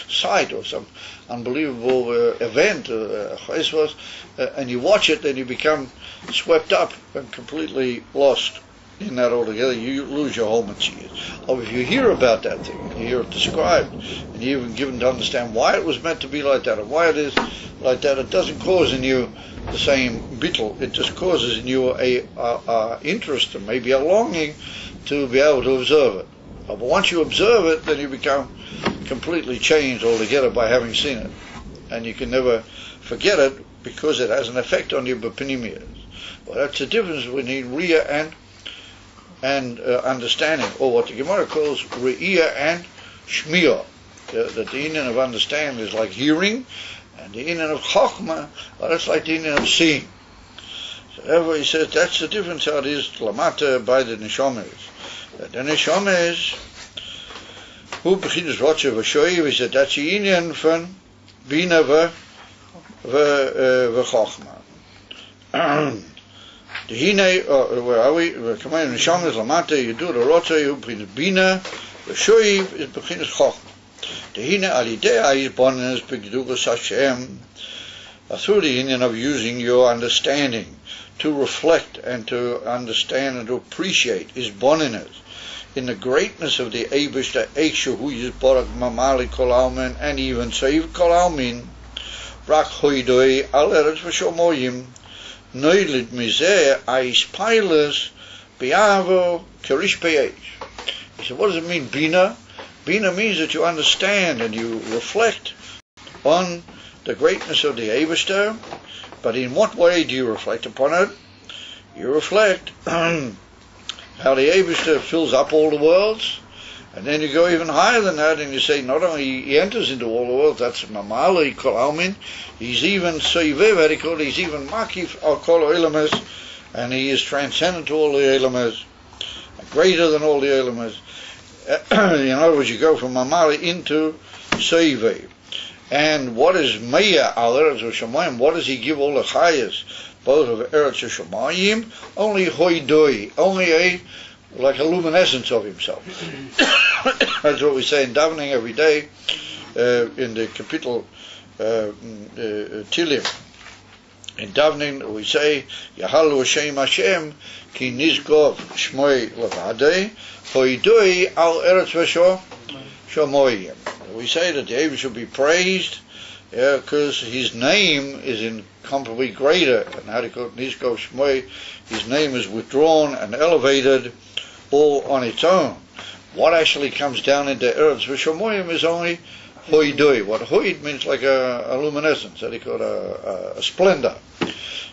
sight or some unbelievable event, and you watch it, then you become swept up and completely lost in that altogether. You lose your whole material. Or if you hear about that thing, you hear it described, and you're even given to understand why it was meant to be like that, or why it is like that, it doesn't cause in you the same beetle. It just causes in you a interest and maybe a longing to be able to observe it. But once you observe it, then you become completely changed altogether by having seen it, and you can never forget it because it has an effect on you. B'pnimiyas. Well, that's the difference between Riyah and understanding, or what the Gemara calls Re'iyah and Shmiya. That the inyan of understanding is like hearing, and the inyan of Chochmah, well, that's like the inyan of seeing. So therefore he says that's the difference how it is Lamata by the Neshamas. The Neshamas, Hoe begint het rotje v'shoiv is dat is de inyan van bina v'chochma. De hine, where are we? We come in Shamas Lamate, you do the rotze, who begins bina, v'shoiv is begins chochma. The hine alidea is boninus begdugas Hashem, through the union of using your understanding to reflect and to understand and to appreciate is boninus in the greatness of the Eibishter Eikshu who is Barak Mamali Kolalmin and even Seiv Kolalmin Rak Hoidoi Al Eretz V'Shomoyim Noilid Mizeh Ais Pilas Biavo Kerish Peish. He said, what does it mean, Bina? Bina means that you understand and you reflect on the greatness of the Eibishter, but in what way do you reflect upon it? You reflect how the Eibishter fills up all the worlds, and then you go even higher than that and you say not only he enters into all the worlds, that's Mamali Kolalmin, he's even Soivev, he's even Makif al Kol Olamas, and he is transcendent to all the Olamas, greater than all the Olamas. In other words, you go from Mamali into Soivev. And what is Meya al Eretz V'Shamayim? What does he give all the chayas, both of Eretz V'Shamayim? Only hoidoi, only like a luminescence of himself. That's what we say in davening every day, in the capital Tilim. In davening we say, Yahalu Hashem Hashem, ki nizgov shmoi levadei, hoidoi al Eretz V'Shamayim. We say that the Eibishter should be praised because his name is incomparably greater. And how to call it, Nizkov Shmoi, his name is withdrawn and elevated all on its own. What actually comes down into Eretz V'Shamayim is only hoidoi. What hoid means like a luminescence, how do you call it, a splendor.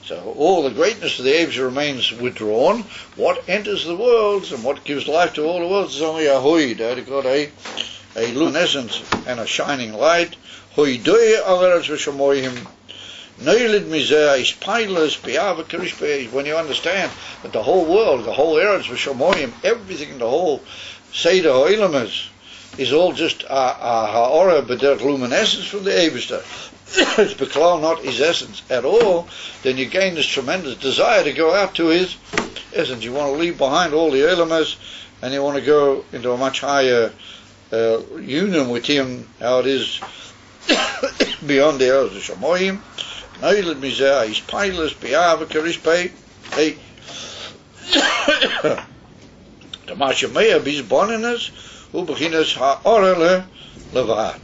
So all the greatness of the Eibishter remains withdrawn. What enters the worlds and what gives life to all the worlds is only a hoid, how do you call it, a luminescence and a shining light. Hoidoi al Eretz V'Shamayim noilid mizeh is pilus be'ava kerish peish. When you understand that the whole world, the whole Eretz V'Shamayim, everything, the whole Seder Ha'olamas is all just a ha'ora b'derech luminescence from the Eibishter. It's beklal not his essence at all. Then you gain this tremendous desire to go out to his essence. You want to leave behind all the Olamas and you want to go into a much higher union with him, how it is beyond the Eretz V'Shamayim. Noilid mizeh is pilus be'ava kerish pei. The Mashameya bis boninus who beginnes ha'orele levad.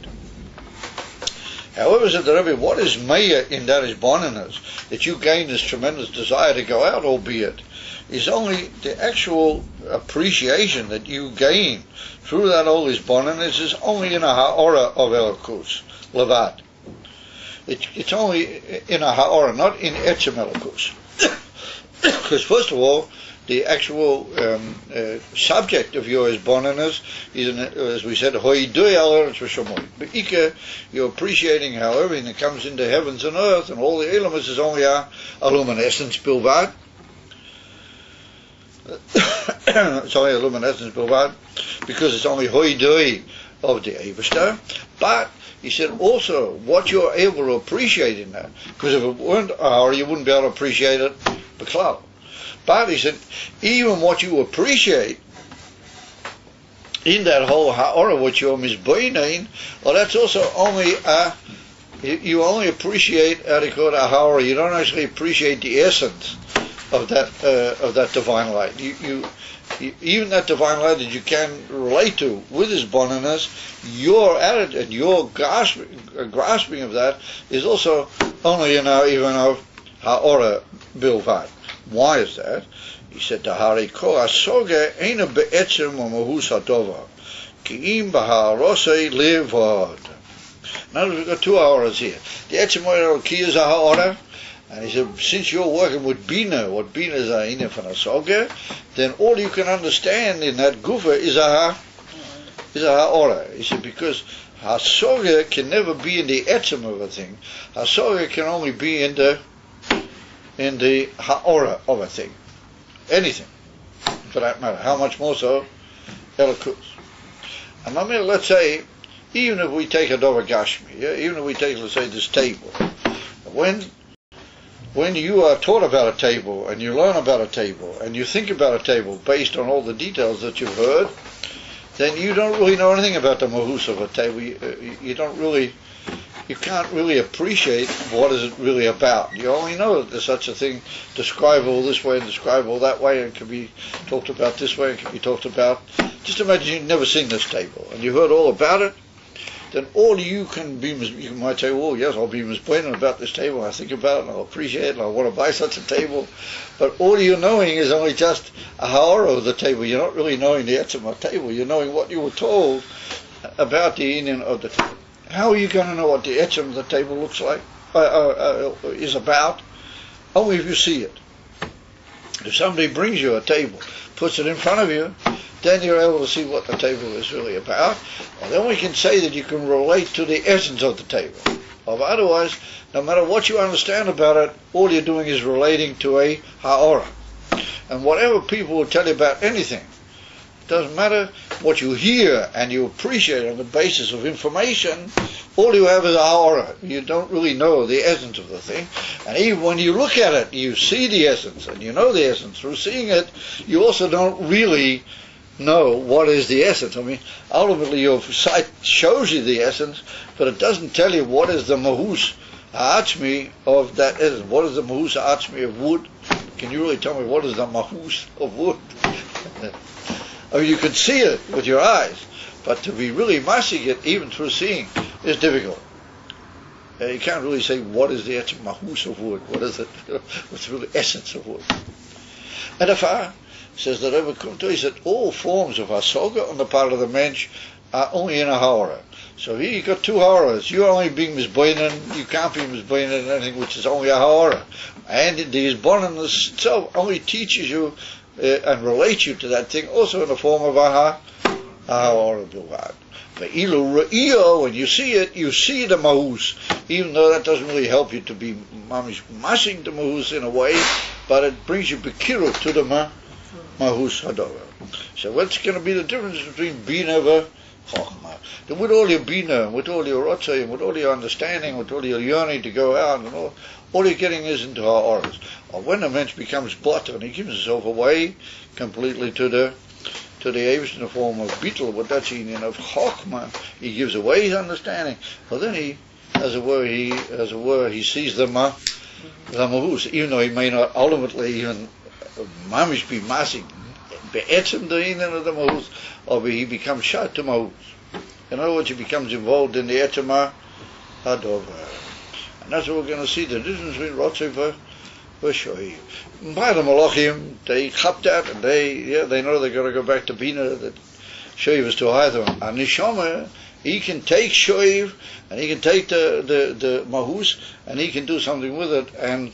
However, said the Rebbe, what is Meya in that is boninus? That you gain this tremendous desire to go out, albeit, is only the actual appreciation that you gain through that all is boninus is only in a ha'ora of Elokus, levad. It's only in a ha'ora, not in etzem Elokus. Because first of all, the actual subject of your boninus is, as we said, hoidoi al Eretz V'Shamayim. Be'ika, you're appreciating how everything that comes into heavens and earth and all the elements is only a luminescence bilvad. It's only a luminescence bilvad because it's only hoidoi of the Eibishter. But he said also what you're able to appreciate in that, because if it weren't or you wouldn't be able to appreciate it b'klal. But he said, even what you appreciate in that whole ha'ora, what you're misbeinin, well, that's also only you only appreciate a ha'ora. You don't actually appreciate the essence of that divine light. You even that divine light that you can relate to with his boninus, your attitude and your grasping of that is also only even of ha'ora bilvad. Why is that? He said, "Tahari ko asoge eina be'etzem u'mahus hadova, ki im b'ha'arosei levod." Now we've got 2 hours here. The etzem ki is a ha'ora, and he said, since you're working with bina, what bina is a ina from asoge, then all you can understand in that gufa is a ha'ora. He said, because hasoge can never be in the etzem of a thing. Hasoge can only be in the ha'ora of a thing. Anything, for that matter. How much more so? Elokus. And I mean, let's say, even if we take a Dover Gashmi, yeah, even if we take, let's say, this table, when you are taught about a table and you learn about a table and you think about a table based on all the details that you've heard, then you don't really know anything about the mahus of a table. You can't really appreciate what is it really about. You only know that there's such a thing, describable this way and describable that way, and it can be talked about this way, and can be talked about. Just imagine you've never seen this table and you heard all about it. Then all you can be, you might say, oh yes, I'll be misplaining about this table, I think about it, and I'll appreciate it, and I want to buy such a table. But all you're knowing is only just a ha'ara of the table. You're not really knowing the etzem of the table. You're knowing what you were told about the inyan of the table. How are you going to know what the etzem of the table looks like, is about? Only if you see it. If somebody brings you a table, puts it in front of you, then you're able to see what the table is really about. And then we can say that you can relate to the essence of the table. Otherwise, no matter what you understand about it, all you're doing is relating to a ha'ara. And whatever people will tell you about anything, it doesn't matter what you hear and you appreciate on the basis of information, all you have is a ha'ara. You don't really know the essence of the thing. And even when you look at it, you see the essence, and you know the essence. Through seeing it, you also don't really know what is the essence. I mean, ultimately your sight shows you the essence, but it doesn't tell you what is the mahus ha'atzmi of that essence. What is the mahus ha'atzmi of wood? Can you really tell me what is the mahus of wood? I mean, you can see it with your eyes, but to be really masing it, even through seeing, is difficult. You can't really say what is the mahus of wood. What is it? What's the real essence of wood? And Afar says that Rebbe Kunto is that all forms of hasoga on the part of the mensch are only in a ha'ara. So here you got two ha'aras. You're only being misboinen. You can't be misboinen in anything which is only a ha'ara. And the hisboneness itself only teaches you and relates you to that thing also in the form of a ha'ara bilvad. But ilu re'iyah, when you see it, you see the mahus, even though that doesn't really help you to be mamish masing the mahus in a way, but it brings you bekiru to the mahus hadara. So what's going to be the difference between bina and chokhmah? That with all your bina, with all your rotzah, with all your understanding, with all your yearning to go out, and all you're getting is into ha'aras. Or when a mensch becomes blotter and he gives himself away completely to the Eivish in the form of bittul, what that's union of chokhmah, he gives away his understanding. Well, then he, as it were, he sees the mahus, even though he may not ultimately even mamish be masing be'etzem the union of the mahus, or he becomes shat to mahus. In other words, he becomes involved in the etzema hadover. And that's what we're going to see, the difference between rotzeh v'shoiv. By the Malachim, they chop that, and they know they're going to go back to Bina, that shoiv is too high for them. And Neshama, he can take shoiv, and he can take the mahus, and he can do something with it, and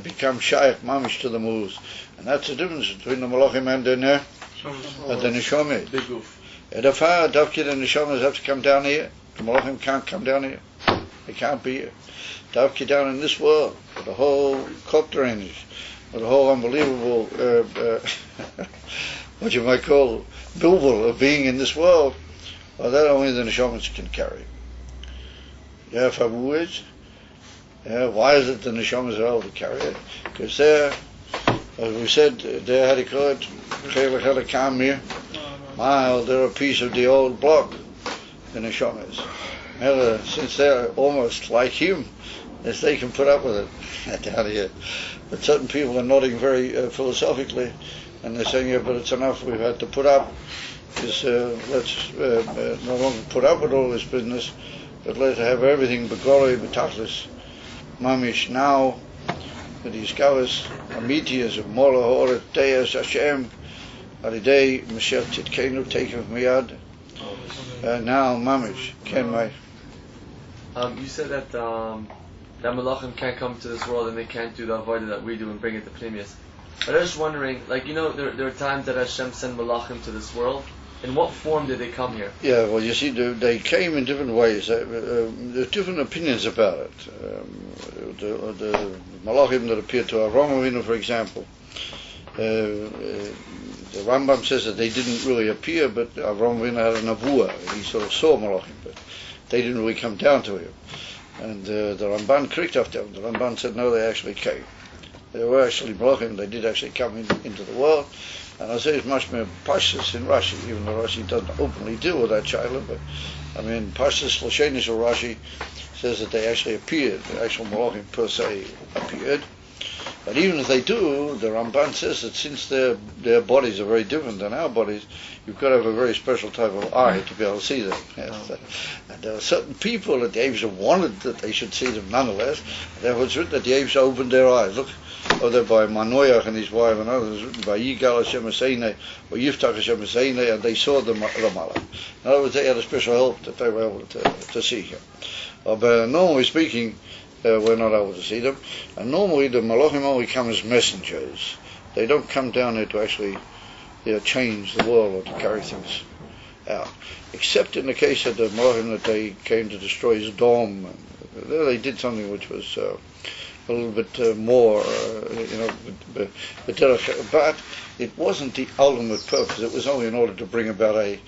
become shaykh mamish to the mahus. And that's the difference between the Malachim and the Neshama. Big goof. And if Davki and the Neshamas have to come down here, the Malachim can't come down here. They can't be here. Davki down in this world, with the whole cock range, with the whole unbelievable, what you might call, bilbul of being in this world, well, that only the Neshamas can carry. Yeah, Fabuiz. Yeah, why is it the Neshamas are able to carry it? Because they're, as we said, they're, how do you call it, they're a piece of the old block, the Neshamas. Since they're almost like him, as they can put up with it down here. But certain people are nodding very philosophically, and they're saying, yeah, but it's enough, we've had to put up, because let's no longer put up with all this business, but let's have everything begoroi betachlis mamish now, with these kavas amitias of mola horet deis Hashem alidei Mashiach Tzidkenu taken miyad. Now mamish ken my. You said that that Malachim can't come to this world and they can't do the avodah that we do and bring it to Pnimius. But I was just wondering, there are times that Hashem sent Malachim to this world. In what form did they come here? Yeah, well, you see, they came in different ways. There's different opinions about it. The Malachim that appeared to Avraham Avinu, for example, The Rambam says that they didn't really appear, but Avraham Avinu had a Nevuah. He sort of saw Malachim, but they didn't really come down to him. And the Ramban cricked after them. The Ramban said, no, they actually came. They were actually Malachim. They did actually come into the world. And I say it's much more Pashtus in Rashi, even though Rashi doesn't openly deal with that child. But I mean, Pashtus Lashenish or Rashi says that they actually appeared. The actual Malachim per se appeared. But even if they do, the Ramban says that since their bodies are very different than our bodies, you've got to have a very special type of eye to be able to see them. Yes. And there are certain people that the Abishah wanted that they should see them nonetheless. Therefore it's written that the Abishah opened their eyes. Look, over by Manoach and his wife and others, written by Yigal Hashem Eseine or Yiftach Hashem Eseine, and they saw the Malach. In other words, they had a special help that they were able to see him. But normally speaking, we're not able to see them. And normally the Malachim only come as messengers. They don't come down there to actually change the world or to carry things out. Except in the case of the Malachim that they came to destroy Sodom. There they did something which was a little bit more, but it wasn't the ultimate purpose. It was only in order to bring about a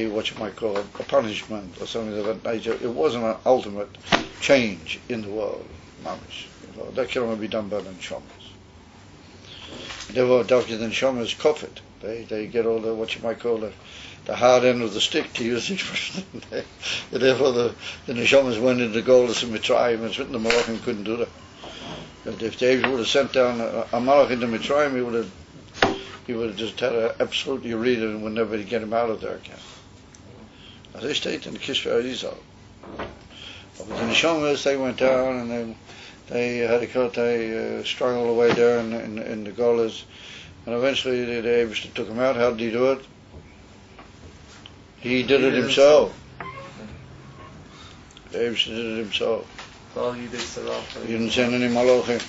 what you might call a punishment or something of that nature. It wasn't an ultimate change in the world, mamish. That can only be done by the Neshamas. Therefore, Dafka the Neshamas kofit. They get all the what you might call the hard end of the stick, to use the expression. Therefore, the Neshamas went into Golus and Mitzrayim. It's written the Malachim couldn't do that. But if David would have sent down a Malach into Mitzrayim, he would have just had to absolutely read it and would never get him out of there again. As they state in the Kishver Arizal. But the Neshamas, they went down and they had a cut, they struggled away there in the Golas, and eventually the Abishah took him out. How did he do it? He did it himself. The Abishah did it himself. He didn't send any Malachim.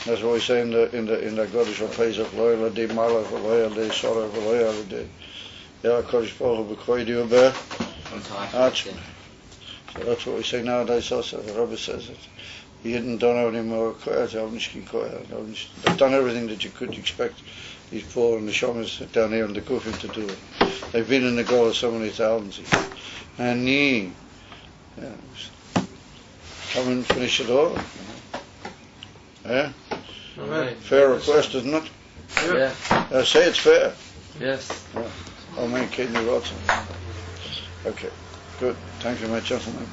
That's what we say in the Godesh of Pesach. Loyal de Malach, loyal de Sorah, loyal de Kodesh Baruch B'Koy Diuber. So that's what we say nowadays. Also, the Rebbe says it. You don't have any more koyah. They've done everything that you could expect these poor Neshamas down here in the Kufim to do it. They've been in the Gola so many thousands. And come and finish it all. Yeah? Fair request, isn't it? Yeah. I say it's fair. Yes. I'll make it in the Okay. Good. Thank you, my gentlemen.